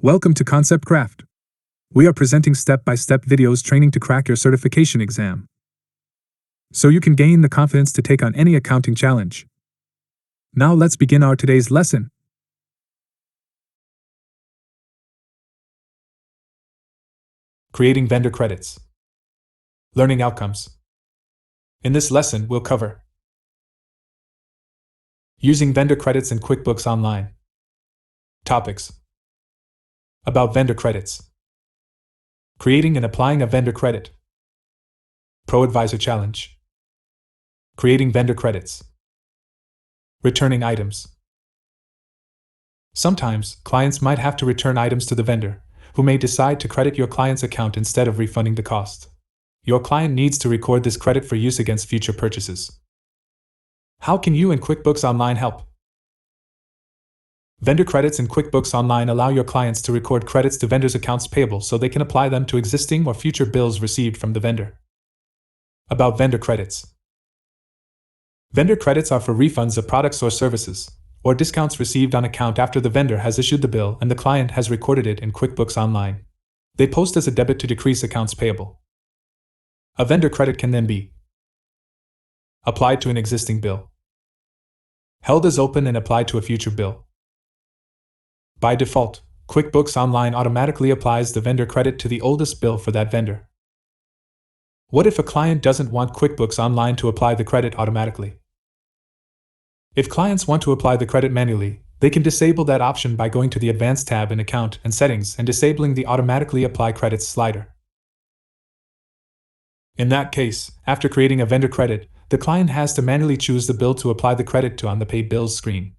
Welcome to Concept Craft. We are presenting step-by-step videos training to crack your certification exam, so you can gain the confidence to take on any accounting challenge. Now let's begin our today's lesson. Creating vendor credits. Learning outcomes. In this lesson, we'll cover using vendor credits in QuickBooks Online. Topics: about vendor credits, creating and applying a vendor credit, Pro Advisor Challenge, creating vendor credits, returning items. Sometimes, clients might have to return items to the vendor, who may decide to credit your client's account instead of refunding the cost. Your client needs to record this credit for use against future purchases. How can you in QuickBooks Online help? Vendor credits in QuickBooks Online allow your clients to record credits to vendors' accounts payable so they can apply them to existing or future bills received from the vendor. About vendor credits. Vendor credits are for refunds of products or services, or discounts received on account after the vendor has issued the bill and the client has recorded it in QuickBooks Online. They post as a debit to decrease accounts payable. A vendor credit can then be applied to an existing bill, held as open and applied to a future bill. By default, QuickBooks Online automatically applies the vendor credit to the oldest bill for that vendor. What if a client doesn't want QuickBooks Online to apply the credit automatically? If clients want to apply the credit manually, they can disable that option by going to the Advanced tab in Account and Settings and disabling the Automatically Apply Credits slider. In that case, after creating a vendor credit, the client has to manually choose the bill to apply the credit to on the Pay Bills screen.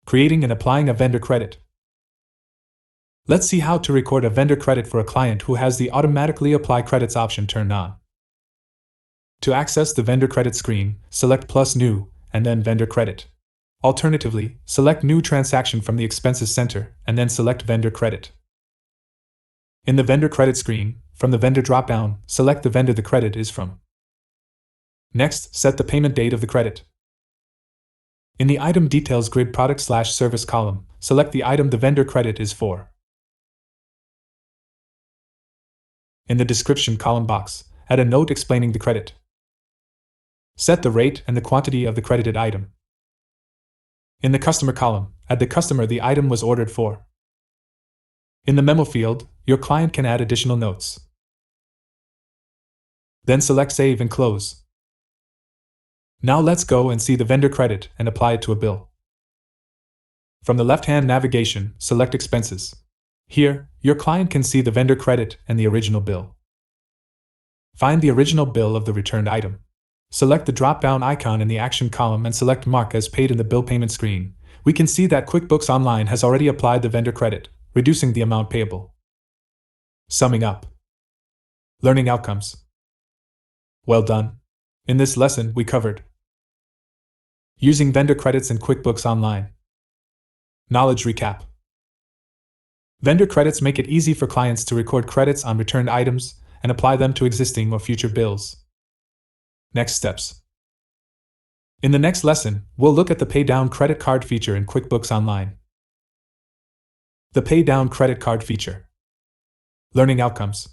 Creating and applying a vendor credit. Let's see how to record a vendor credit for a client who has the Automatically Apply Credits option turned on. To access the vendor credit screen, select Plus New, and then Vendor Credit. Alternatively, select New Transaction from the Expenses Center, and then select Vendor Credit. In the vendor credit screen, from the vendor drop-down, select the vendor the credit is from. Next, set the payment date of the credit. In the Item Details Grid Product/Service column, select the item the vendor credit is for. In the Description column box, add a note explaining the credit. Set the rate and the quantity of the credited item. In the Customer column, add the customer the item was ordered for. In the Memo field, your client can add additional notes. Then select Save and Close. Now let's go and see the vendor credit and apply it to a bill. From the left-hand navigation, select Expenses. Here, your client can see the vendor credit and the original bill. Find the original bill of the returned item. Select the drop-down icon in the Action column and select Mark as Paid in the Bill Payment screen. We can see that QuickBooks Online has already applied the vendor credit, reducing the amount payable. Summing up. Learning outcomes. Well done. In this lesson, we covered using vendor credits in QuickBooks Online. Knowledge recap. Vendor credits make it easy for clients to record credits on returned items and apply them to existing or future bills. Next steps. In the next lesson, we'll look at the Pay Down Credit Card feature in QuickBooks Online. The Pay Down Credit Card feature. Learning outcomes.